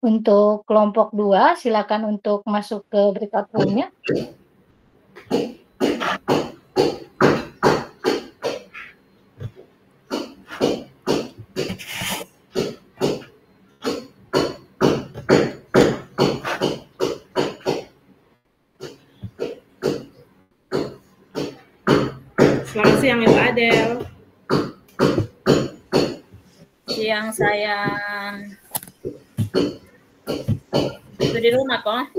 Untuk kelompok 2 silakan untuk masuk ke breakout room-nya. Selamat siang Ibu Adel. Siang sayang. Itu di rumah kok?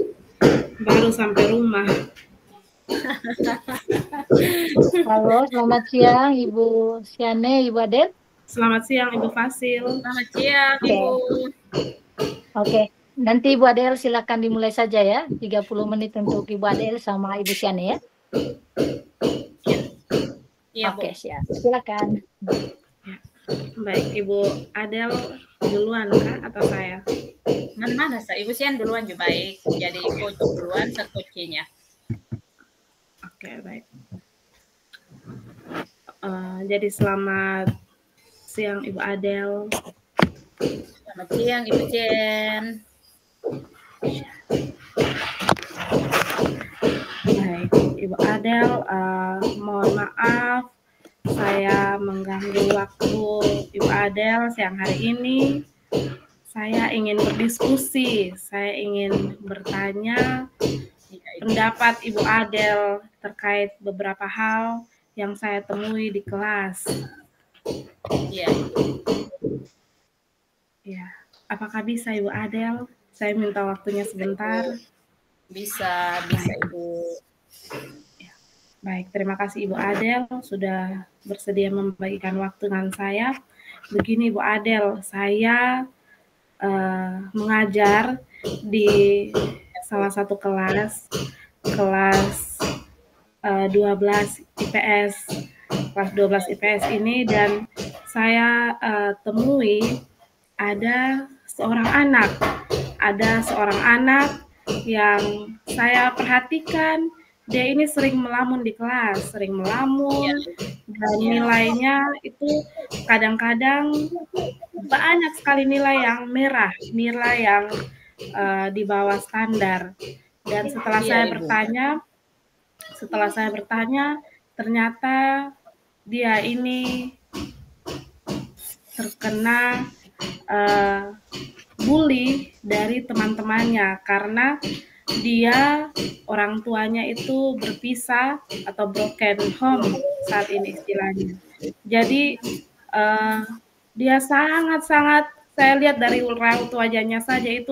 Baru sampai rumah. Halo, selamat siang Ibu Siane, Ibu Adel. Selamat siang Ibu Fasil. Selamat siang Ibu. Oke, nanti Ibu Adel silakan dimulai saja ya. 30 menit untuk Ibu Adel sama Ibu Siane ya. Iya, Oke, siap. Silakan. Baik, Ibu Adel duluan kah atau saya? Mana saya Ibu Sian duluan juga baik. Jadi coach duluan, saya coachnya. Oke, baik. Jadi selamat siang Ibu Adel. Selamat siang Ibu Jen. Baik, Ibu Adel, mohon maaf saya mengganggu waktu Ibu Adel siang hari ini. Saya ingin berdiskusi, saya ingin bertanya pendapat Ibu Adel terkait beberapa hal yang saya temui di kelas. Iya. Ya, apakah bisa Ibu Adel? Saya minta waktunya sebentar. Bisa Ibu. Ya. Baik, terima kasih Ibu Adel sudah bersedia membagikan waktu dengan saya. Begini Ibu Adel, saya mengajar di salah satu kelas 12 IPS, kelas 12 IPS ini, dan saya temui ada seorang anak yang saya perhatikan, dia ini sering melamun di kelas, dan nilainya itu kadang-kadang banyak sekali nilai yang merah, nilai yang di bawah standar. Dan setelah saya bertanya, ternyata dia ini terkena bully dari teman-temannya karena dia orang tuanya itu berpisah atau broken home saat ini istilahnya. Jadi dia sangat-sangat, saya lihat dari raut wajahnya saja itu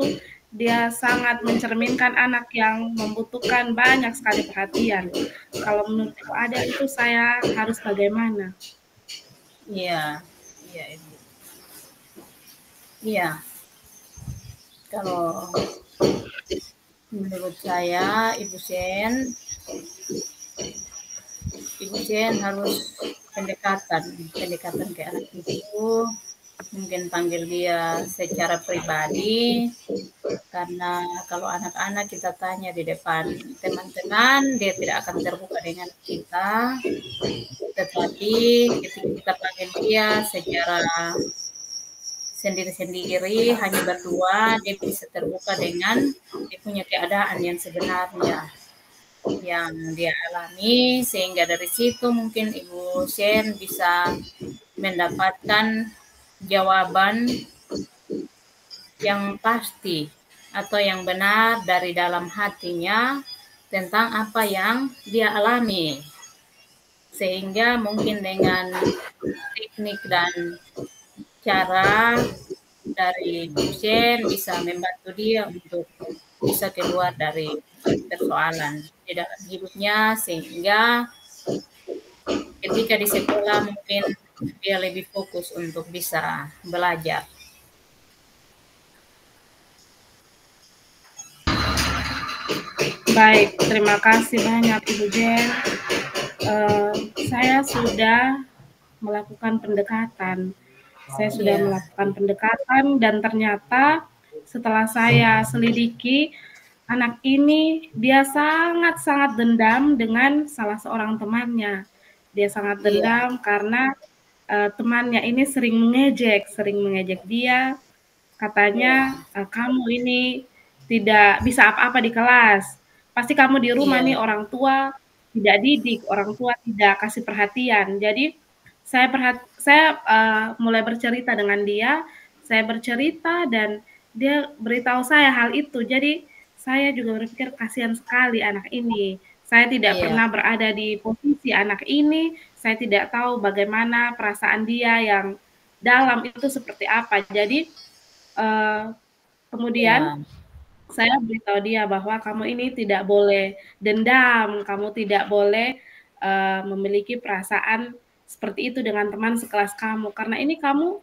dia sangat mencerminkan anak yang membutuhkan banyak sekali perhatian. Kalau menurut Ibu Adel itu saya harus bagaimana? Iya Ibu. Iya. Kalau menurut saya Ibu Jen harus pendekatan ke anak itu, mungkin panggil dia secara pribadi, karena kalau anak-anak kita tanya di depan teman-teman, dia tidak akan terbuka dengan kita. Tetapi ketika kita panggil dia secara sendiri-sendiri, hanya berdua, dia bisa terbuka dengan dia punya keadaan yang sebenarnya yang dia alami, sehingga dari situ mungkin Ibu Sen bisa mendapatkan jawaban yang pasti atau yang benar dari dalam hatinya tentang apa yang dia alami, sehingga mungkin dengan teknik dan cara dari dosen bisa membantu dia untuk bisa keluar dari persoalan di dalam hidupnya, sehingga ketika di sekolah mungkin dia lebih fokus untuk bisa belajar. Baik, terima kasih banyak Ibu Jen. Saya sudah melakukan pendekatan. Dan ternyata setelah saya selidiki, anak ini dia sangat-sangat dendam dengan salah seorang temannya. Dia sangat dendam karena temannya ini sering mengejek dia katanya, "Kamu ini tidak bisa apa-apa di kelas, pasti kamu di rumah nih Iya. orang tua tidak didik, orang tua tidak kasih perhatian." Jadi saya mulai bercerita dengan dia, saya bercerita dan dia beritahu saya hal itu. Jadi saya juga berpikir kasihan sekali anak ini. Saya tidak Iya. pernah berada di posisi anak ini, saya tidak tahu bagaimana perasaan dia yang dalam itu seperti apa. Jadi, kemudian Iya. saya beritahu dia bahwa kamu ini tidak boleh dendam, kamu tidak boleh, memiliki perasaan seperti itu dengan teman sekelas kamu, karena ini kamu,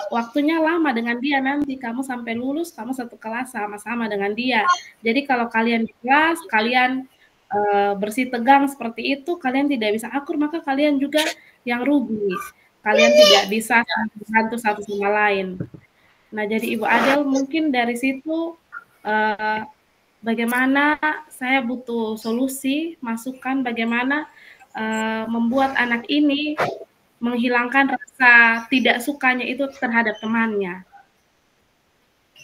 waktunya lama dengan dia nanti, kamu sampai lulus, kamu satu kelas sama-sama dengan dia. Jadi kalau kalian di kelas, kalian, bersitegang seperti itu, kalian tidak bisa akur, maka kalian juga yang rugi. Kalian tidak bisa saling membantu satu sama lain. Nah, jadi Ibu Adel mungkin dari situ, eee, bagaimana saya butuh solusi, masukan bagaimana, membuat anak ini menghilangkan rasa tidak sukanya itu terhadap temannya.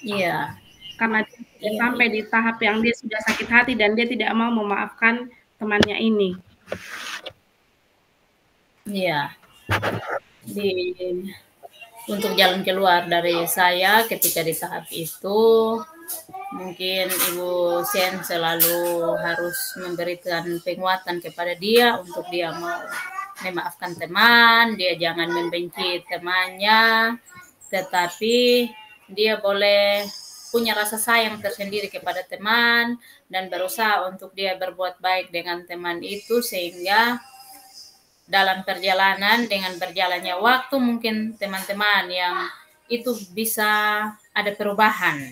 Iya. Karena dia sudah Iya, sampai di tahap yang dia sudah sakit hati dan dia tidak mau memaafkan temannya ini. Iya. Untuk jalan keluar dari saya ketika di tahap itu, mungkin Ibu Sen selalu harus memberikan penguatan kepada dia untuk dia mau memaafkan teman, dia jangan membenci temannya, tetapi dia boleh punya rasa sayang tersendiri kepada teman dan berusaha untuk dia berbuat baik dengan teman itu sehingga dalam perjalanan dengan berjalannya waktu mungkin teman-teman yang itu bisa ada perubahan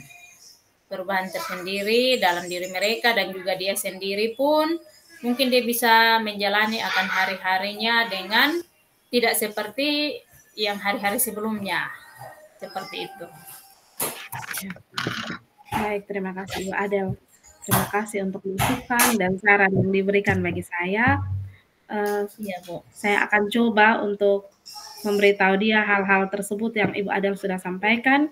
tersendiri dalam diri mereka dan juga dia sendiri pun mungkin dia bisa menjalani akan hari-harinya dengan tidak seperti yang hari-hari sebelumnya. Seperti itu. Baik, terima kasih Ibu Adel. Terima kasih untuk masukan dan saran yang diberikan bagi saya. Iya, Bu. Saya akan coba untuk memberitahu dia hal-hal tersebut yang Ibu Adel sudah sampaikan.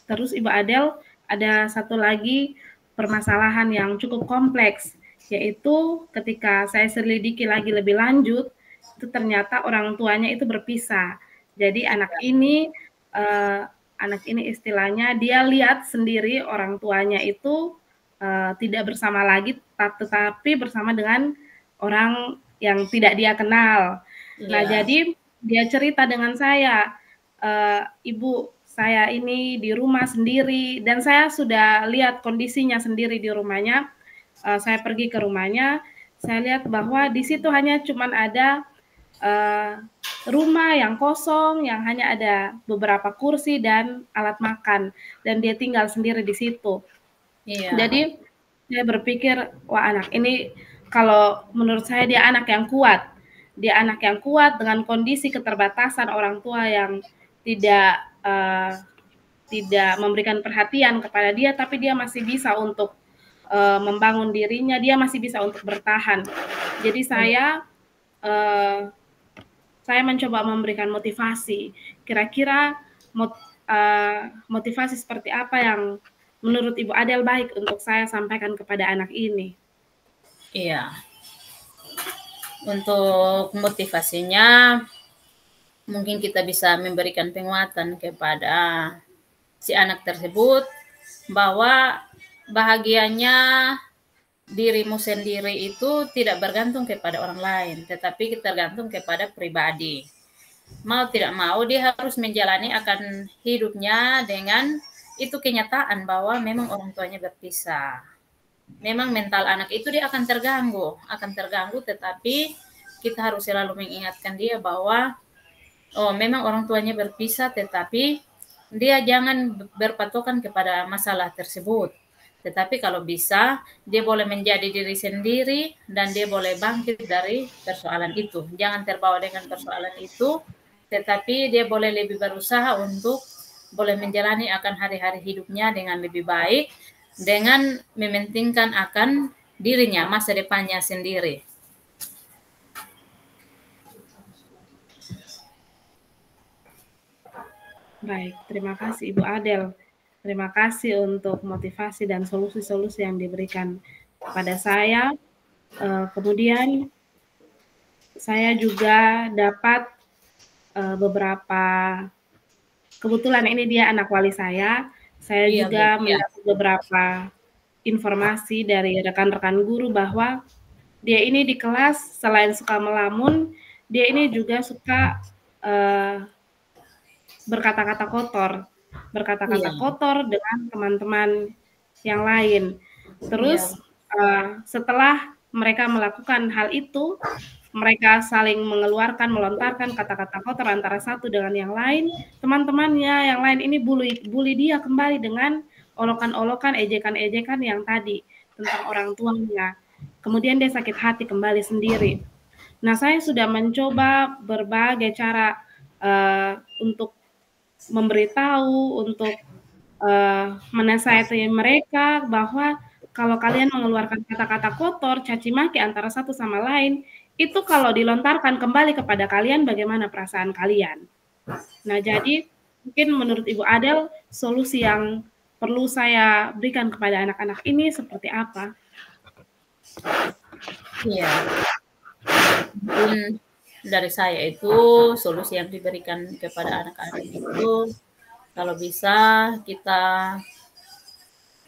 Terus Ibu Adel, ada satu lagi permasalahan yang cukup kompleks, yaitu ketika saya selidiki lagi lebih lanjut, itu ternyata orang tuanya itu berpisah. Jadi anak ini istilahnya dia lihat sendiri orang tuanya itu tidak bersama lagi, tetapi bersama dengan orang yang tidak dia kenal. Nah, Iya. jadi dia cerita dengan saya, "Ibu, saya ini di rumah sendiri," dan saya sudah lihat kondisinya sendiri di rumahnya. Saya pergi ke rumahnya, saya lihat bahwa di situ hanya cuman ada, rumah yang kosong, yang hanya ada beberapa kursi dan alat makan, dan dia tinggal sendiri di situ. Iya. Jadi saya berpikir, wah anak ini kalau menurut saya dia anak yang kuat. Dia anak yang kuat dengan kondisi keterbatasan orang tua yang tidak, tidak memberikan perhatian kepada dia, tapi dia masih bisa untuk, membangun dirinya, dia masih bisa untuk bertahan. Jadi saya mencoba memberikan motivasi. Kira-kira motivasi seperti apa yang menurut Ibu Adel baik untuk saya sampaikan kepada anak ini? Iya. Untuk motivasinya mungkin kita bisa memberikan penguatan kepada si anak tersebut bahwa bahagianya dirimu sendiri itu tidak bergantung kepada orang lain, tetapi tergantung kepada pribadi. Mau tidak mau dia harus menjalani akan hidupnya dengan itu kenyataan bahwa memang orang tuanya berpisah. Memang mental anak itu dia akan terganggu, tetapi kita harus selalu mengingatkan dia bahwa oh memang orang tuanya berpisah, tetapi dia jangan berpatokan kepada masalah tersebut. Tetapi kalau bisa, dia boleh menjadi diri sendiri dan dia boleh bangkit dari persoalan itu. Jangan terbawa dengan persoalan itu, tetapi dia boleh lebih berusaha untuk boleh menjalani akan hari-hari hidupnya dengan lebih baik, dengan mementingkan akan dirinya, masa depannya sendiri. Baik, terima kasih Ibu Adel. Terima kasih untuk motivasi dan solusi-solusi yang diberikan kepada saya. Kemudian saya juga dapat beberapa, kebetulan ini dia anak wali saya Iya, Bu. juga Iya. mendapat beberapa informasi dari rekan-rekan guru bahwa dia ini di kelas selain suka melamun, dia ini juga suka berkata-kata Iya. kotor dengan teman-teman yang lain. Iya. Terus setelah mereka melakukan hal itu, mereka saling mengeluarkan, melontarkan kata-kata kotor antara satu dengan yang lain. Teman-temannya yang lain ini bully dia kembali dengan olokan-olokan, ejekan-ejekan yang tadi tentang orang tuanya. Kemudian dia sakit hati kembali sendiri. Nah, saya sudah mencoba berbagai cara untuk memberitahu, untuk menasihati mereka bahwa kalau kalian mengeluarkan kata-kata kotor, caci maki antara satu sama lain, itu kalau dilontarkan kembali kepada kalian, bagaimana perasaan kalian? Nah, jadi mungkin menurut Ibu Adel, solusi yang perlu saya berikan kepada anak-anak ini seperti apa? Iya. Mungkin dari saya itu solusi yang diberikan kepada anak-anak itu kalau bisa kita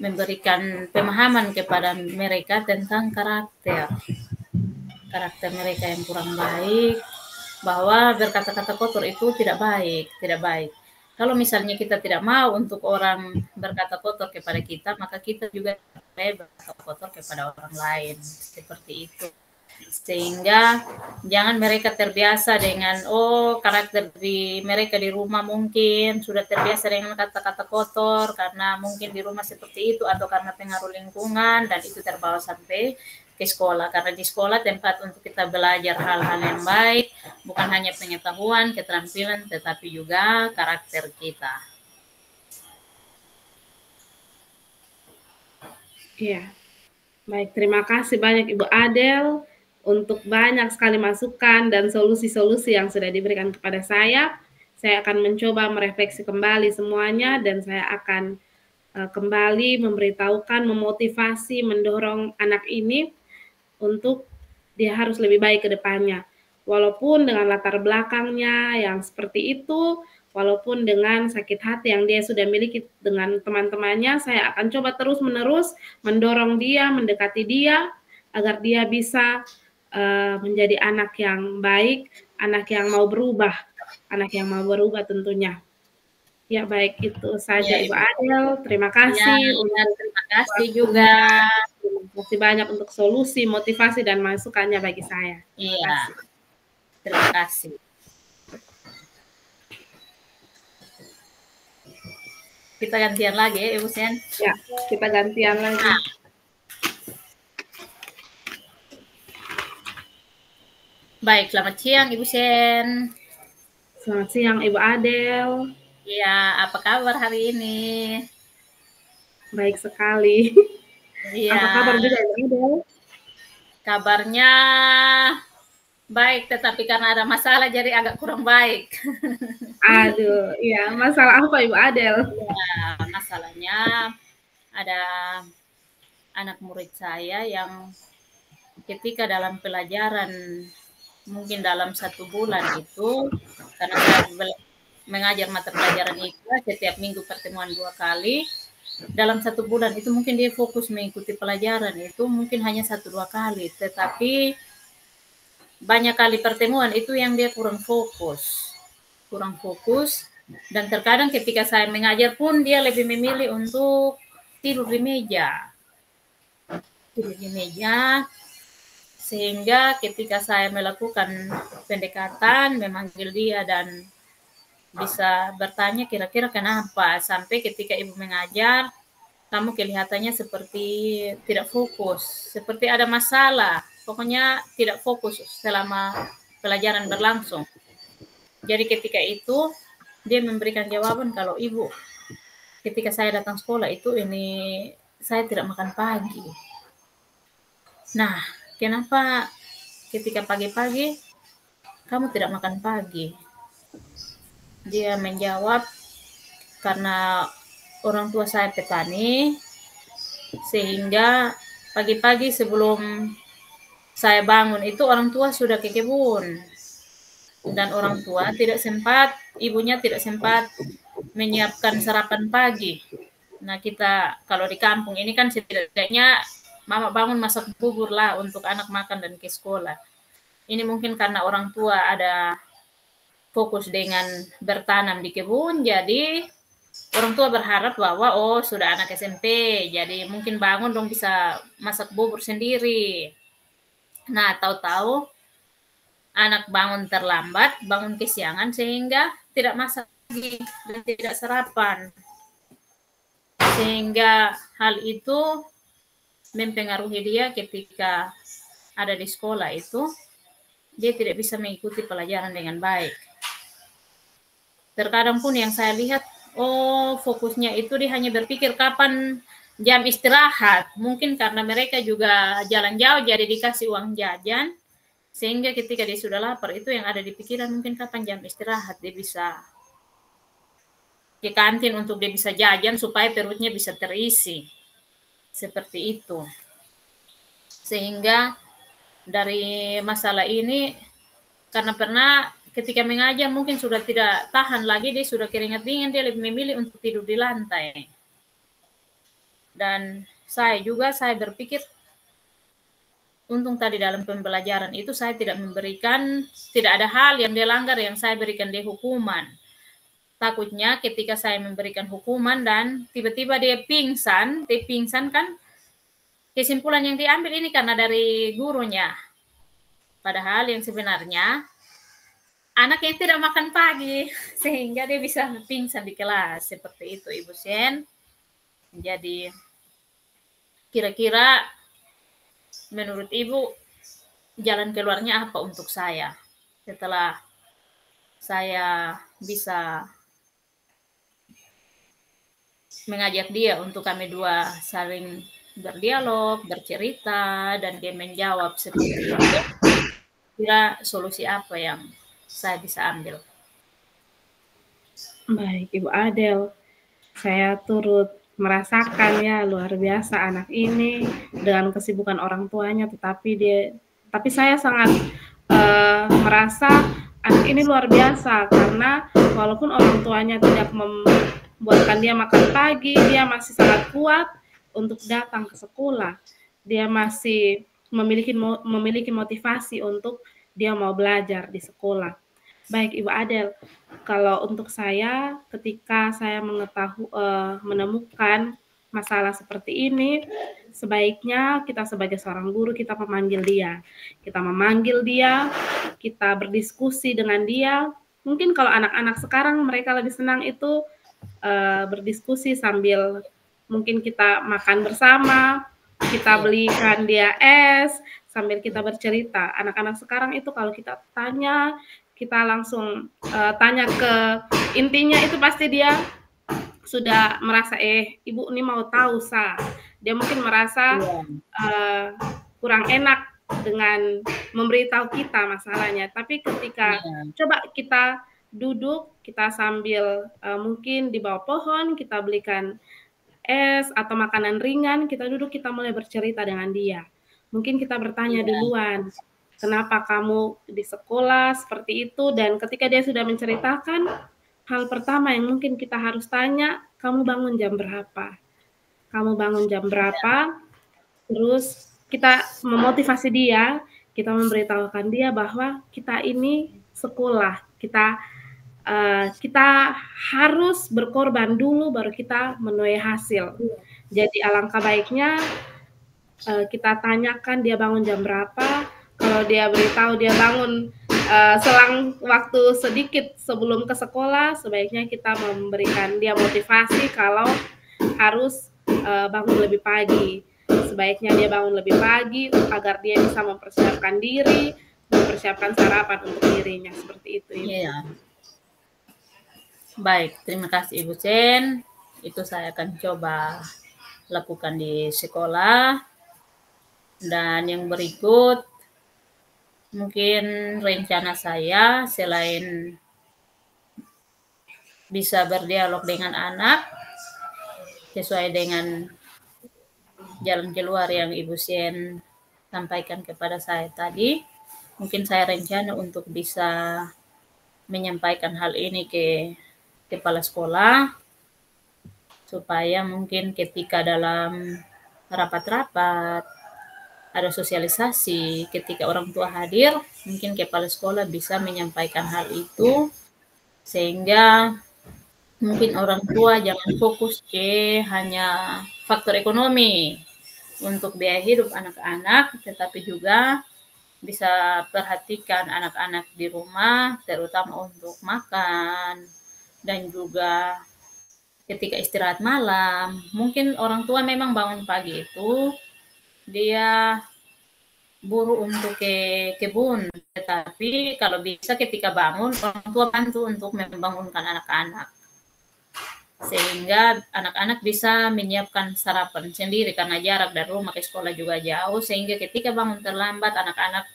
memberikan pemahaman kepada mereka tentang karakter mereka yang kurang baik, bahwa berkata-kata kotor itu tidak baik. Kalau misalnya kita tidak mau untuk orang berkata kotor kepada kita, maka kita juga tidak boleh berkata kotor kepada orang lain. Seperti itu. Sehingga jangan mereka terbiasa dengan karakter mereka di rumah mungkin sudah terbiasa dengan kata-kata kotor karena mungkin di rumah seperti itu atau karena pengaruh lingkungan dan itu terbawa sampai ke sekolah karena di sekolah tempat untuk kita belajar hal-hal yang baik bukan hanya pengetahuan, keterampilan tetapi juga karakter kita. Iya. Baik, terima kasih banyak Ibu Adel untuk banyak sekali masukan dan solusi-solusi yang sudah diberikan kepada saya. Saya akan mencoba merefleksi kembali semuanya dan saya akan kembali memberitahukan, memotivasi, mendorong anak ini untuk dia harus lebih baik ke depannya. Walaupun dengan latar belakangnya yang seperti itu, walaupun dengan sakit hati yang dia sudah miliki dengan teman-temannya, saya akan coba terus-menerus mendorong dia, mendekati dia, agar dia bisa menjadi anak yang baik, anak yang mau berubah tentunya. Ya, baik itu saja Ya, Ibu Ibu. Adel. Terima Ya, kasih ya, untuk terima kasih juga. waktunya. Terima kasih banyak untuk solusi, motivasi, dan masukannya bagi saya. Terima Iya, kasih. terima kasih. Kita gantian lagi ya, Ibu Sen. Ya, kita gantian lagi. Nah. Baik, selamat siang Ibu Sen. Selamat siang Ibu Adel. Iya, apa kabar hari ini? Baik sekali. Iya. Apa kabar juga Ibu Adel? Kabarnya baik, tetapi karena ada masalah jadi agak kurang baik. Aduh, iya. Masalah apa Ibu Adel? Iya, masalahnya ada anak murid saya yang ketika dalam pelajaran mungkin dalam 1 bulan itu karena saya mengajar mata pelajaran itu setiap minggu pertemuan 2 kali. Dalam 1 bulan itu mungkin dia fokus mengikuti pelajaran itu mungkin hanya 1-2 kali, tetapi banyak kali pertemuan itu yang dia kurang fokus dan terkadang ketika saya mengajar pun dia lebih memilih untuk tidur di meja sehingga ketika saya melakukan pendekatan memanggil dia dan bisa bertanya kira-kira kenapa sampai ketika ibu mengajar kamu kelihatannya seperti tidak fokus, seperti ada masalah, pokoknya tidak fokus selama pelajaran berlangsung. Jadi ketika itu dia memberikan jawaban kalau ibu, ketika saya datang sekolah itu saya tidak makan pagi. Nah, kenapa ketika pagi-pagi kamu tidak makan pagi? Dia menjawab, karena orang tua saya petani, sehingga pagi-pagi sebelum saya bangun itu orang tua sudah ke kebun. Dan orang tua ibunya tidak sempat menyiapkan sarapan pagi. Nah, kita kalau di kampung ini kan setidaknya mama bangun masak bubur lah untuk anak makan dan ke sekolah. Ini mungkin karena orang tua ada fokus dengan bertanam di kebun, jadi orang tua berharap bahwa sudah anak SMP, jadi mungkin bangun dong bisa masak bubur sendiri. Nah, tahu-tahu anak bangun terlambat, bangun kesiangan sehingga tidak masak lagi dan tidak sarapan. Sehingga hal itu mempengaruhi dia ketika ada di sekolah itu, dia tidak bisa mengikuti pelajaran dengan baik. Terkadang pun yang saya lihat, fokusnya itu dia hanya berpikir kapan jam istirahat. Mungkin karena mereka juga jalan jauh jadi dikasih uang jajan, sehingga ketika dia sudah lapar itu yang ada di pikiran mungkin kapan jam istirahat dia bisa ke kantin untuk dia bisa jajan supaya perutnya bisa terisi. Seperti itu. Sehingga dari masalah ini, karena pernah ketika mengajar mungkin sudah tidak tahan lagi, dia sudah keringat dingin, dia lebih memilih untuk tidur di lantai. Dan saya berpikir, untung tadi dalam pembelajaran itu saya tidak ada hal yang dia langgar yang saya berikan dia hukuman. Takutnya ketika saya memberikan hukuman dan tiba-tiba dia pingsan kan, kesimpulan yang diambil ini karena dari gurunya. Padahal yang sebenarnya anak yang tidak makan pagi sehingga dia bisa pingsan di kelas. Seperti itu Ibu Sen. Jadi kira-kira menurut Ibu jalan keluarnya apa untuk saya setelah saya bisa mengajak dia untuk kami dua saling berdialog, bercerita, dan dia menjawab seperti itu. Kira solusi apa yang saya bisa ambil? Baik, Ibu Adel. Saya turut merasakan ya luar biasa anak ini dengan kesibukan orang tuanya, tapi saya sangat merasa anak ini luar biasa karena walaupun orang tuanya tidak membuatkan dia makan pagi, dia masih sangat kuat untuk datang ke sekolah. Dia masih memiliki motivasi untuk dia mau belajar di sekolah. Baik Ibu Adel, kalau untuk saya ketika saya menemukan masalah seperti ini, sebaiknya kita sebagai seorang guru kita memanggil dia. Kita berdiskusi dengan dia. Mungkin kalau anak-anak sekarang mereka lebih senang itu berdiskusi sambil mungkin kita makan bersama, kita belikan dia es sambil kita bercerita. Anak-anak sekarang itu kalau kita tanya, kita langsung tanya ke intinya itu pasti dia sudah merasa ibu ini mau tahu dia mungkin merasa kurang enak dengan memberitahu kita masalahnya. Tapi ketika coba kita duduk, kita sambil mungkin di bawah pohon, kita belikan es atau makanan ringan, kita duduk, kita mulai bercerita dengan dia. Mungkin kita bertanya duluan, kenapa kamu di sekolah seperti itu, dan ketika dia sudah menceritakan, hal pertama yang mungkin kita harus tanya, kamu bangun jam berapa? Terus kita memotivasi dia, kita memberitahukan dia bahwa kita ini sekolah, kita harus berkorban dulu baru kita menuai hasil. Jadi alangkah baiknya kita tanyakan dia bangun jam berapa. Kalau dia beritahu dia bangun selang waktu sedikit sebelum ke sekolah, sebaiknya kita memberikan dia motivasi kalau harus bangun lebih pagi. Sebaiknya dia bangun lebih pagi agar dia bisa mempersiapkan diri, mempersiapkan sarapan untuk dirinya. Seperti itu. Iya. Baik, terima kasih Ibu Sen. Itu saya akan coba lakukan di sekolah. Dan yang berikut, mungkin rencana saya selain bisa berdialog dengan anak sesuai dengan jalan keluar yang Ibu Sen sampaikan kepada saya tadi. Mungkin saya rencana untuk bisa menyampaikan hal ini ke kepala sekolah, supaya mungkin ketika dalam rapat-rapat, ada sosialisasi, ketika orang tua hadir, mungkin kepala sekolah bisa menyampaikan hal itu, sehingga mungkin orang tua jangan fokus ke hanya faktor ekonomi untuk biaya hidup anak-anak, tetapi juga bisa perhatikan anak-anak di rumah, terutama untuk makan, dan juga ketika istirahat malam. Mungkin orang tua memang bangun pagi itu, dia buru untuk ke kebun, tetapi kalau bisa ketika bangun, orang tua bantu untuk membangunkan anak-anak. Sehingga anak-anak bisa menyiapkan sarapan sendiri karena jarak dari rumah ke sekolah juga jauh, sehingga ketika bangun terlambat anak-anak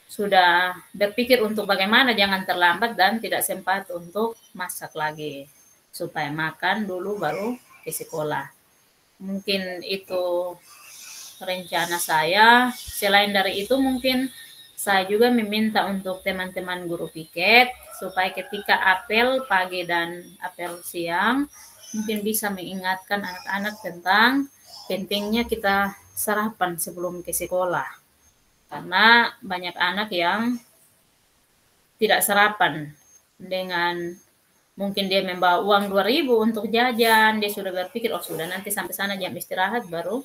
sudah berpikir untuk bagaimana jangan terlambat dan tidak sempat untuk masak lagi, supaya makan dulu baru ke sekolah. Mungkin itu rencana saya. Selain dari itu mungkin saya juga meminta untuk teman-teman guru piket supaya ketika apel pagi dan apel siang mungkin bisa mengingatkan anak-anak tentang pentingnya kita sarapan sebelum ke sekolah. Karena banyak anak yang tidak sarapan, dengan mungkin dia membawa uang 2.000 untuk jajan, dia sudah berpikir, oh sudah nanti sampai sana jam istirahat baru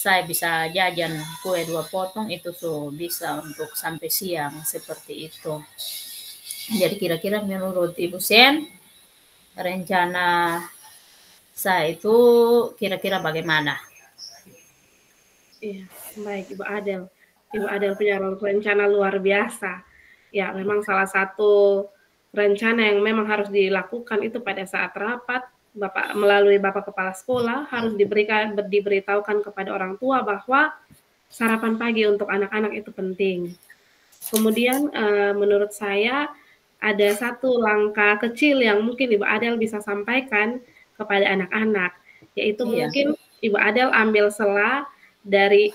saya bisa jajan kue 2 potong, itu tuh bisa untuk sampai siang, seperti itu. Jadi kira-kira menurut Ibu Sen, rencana saya itu kira-kira bagaimana? Iya, baik Ibu Adel. Ibu Adel punya rencana luar biasa. Ya, memang salah satu rencana yang memang harus dilakukan itu pada saat rapat, melalui Bapak Kepala Sekolah harus diberitahukan kepada orang tua bahwa sarapan pagi untuk anak-anak itu penting. Kemudian menurut saya ada satu langkah kecil yang mungkin Ibu Adel bisa sampaikan kepada anak-anak, yaitu mungkin Ibu Adel ambil sela dari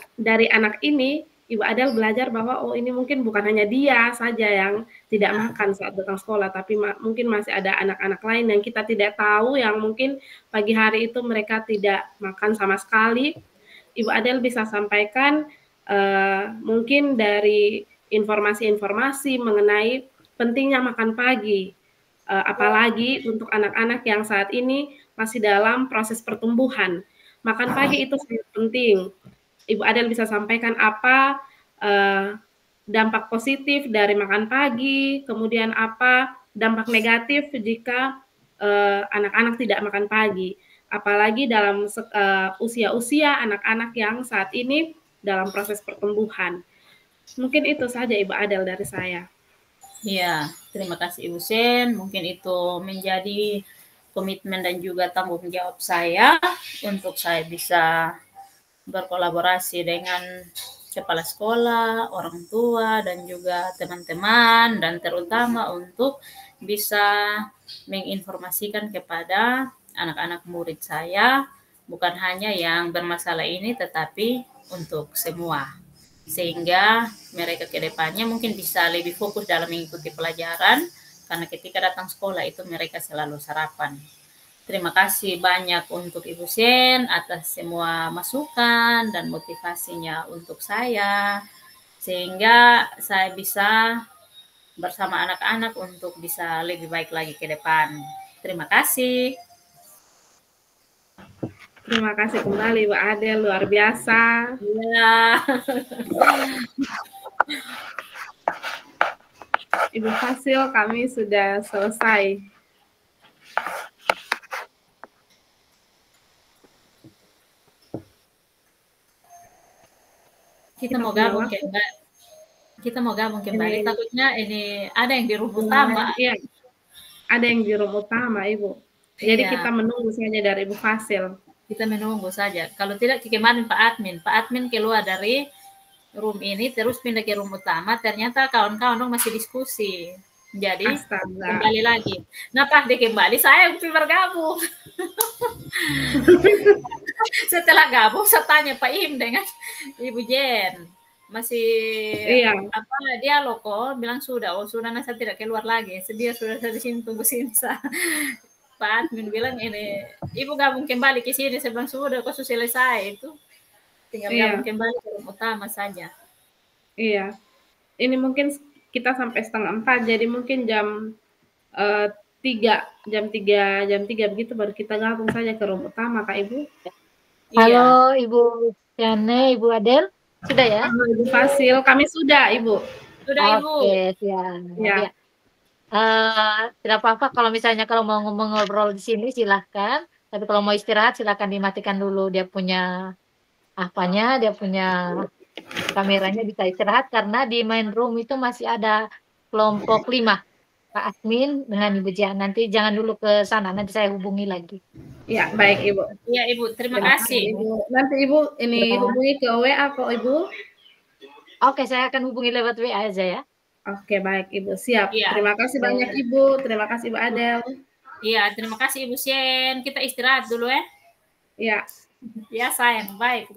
anak ini. Ibu Adel belajar bahwa oh ini mungkin bukan hanya dia saja yang tidak makan saat datang sekolah, tapi mungkin masih ada anak-anak lain yang kita tidak tahu, yang mungkin pagi hari itu mereka tidak makan sama sekali. Ibu Adel bisa sampaikan mungkin dari informasi-informasi mengenai pentingnya makan pagi, apalagi untuk anak-anak yang saat ini masih dalam proses pertumbuhan. Makan pagi itu sangat penting. Ibu Adel bisa sampaikan apa dampak positif dari makan pagi, kemudian apa dampak negatif jika anak-anak tidak makan pagi. Apalagi dalam usia-usia anak-anak yang saat ini dalam proses pertumbuhan. Mungkin itu saja Ibu Adel dari saya. Iya, terima kasih Ibu Sen. Mungkin itu menjadi komitmen dan juga tanggung jawab saya untuk saya bisa berkolaborasi dengan kepala sekolah, orang tua, dan juga teman-teman, dan terutama untuk bisa menginformasikan kepada anak-anak murid saya, bukan hanya yang bermasalah ini, tetapi untuk semua. Sehingga mereka ke depannya mungkin bisa lebih fokus dalam mengikuti pelajaran, karena ketika datang sekolah itu mereka selalu sarapan. Terima kasih banyak untuk Ibu Sen atas semua masukan dan motivasinya untuk saya, sehingga saya bisa bersama anak-anak untuk bisa lebih baik lagi ke depan. Terima kasih. Terima kasih kembali Ibu Adel, luar biasa. Ya. Ibu Fasil, kami sudah selesai. Kita mau gabung kembali. Kita mau gabung kembali. Takutnya ini ada yang di room utama. Iya, ada yang di room utama, Ibu. Jadi kita menunggu saja dari Ibu Fasil. Kita menunggu saja. Kalau tidak, kemarin Pak Admin keluar dari room ini, terus pindah ke room utama. Ternyata kawan-kawan masih diskusi Jadi Astaga. kembali lagi. Nah pas dia kembali saya bergabung. Setelah gabung saya tanya Pak Im dengan Ibu Jen masih Iya. apa dia loh kok bilang sudah nah saya tidak keluar lagi sedia sudah saya di sini tunggu Sinsa. Pak admin bilang ini ibu gabung kembali ke sini saya bilang sudah kok sudah selesai itu tinggal gabung kembali ke room utama saja. Iya. Ini mungkin kita sampai 3:30 jadi mungkin jam 3 begitu baru kita gabung saja ke room utama Kak Ibu. Halo Ibu Tiane, Ibu Adel, sudah ya? Halo Ibu Fasil, kami sudah Ibu. Sudah Ibu. Oke, siap. Ya. Tidak apa-apa kalau misalnya kalau mau ngobrol di sini silahkan. Tapi kalau mau istirahat silahkan dimatikan dulu dia punya apanya, dia punya kameranya bisa istirahat karena di main room itu masih ada kelompok 5 Pak admin dengan Ibu Jan. Nanti jangan dulu ke sana, nanti saya hubungi lagi. Ya, baik Ibu. Iya Ibu, terima kasih. Ibu. Nanti Ibu ini hubungi ke WA kok Ibu. Oke, saya akan hubungi lewat WA aja ya. Oke, baik Ibu. Siap. Ya. Terima kasih banyak Ibu. Terima kasih Ibu Adel. Iya, terima kasih Ibu Sien. Kita istirahat dulu ya. Iya. Ya sayang, baik.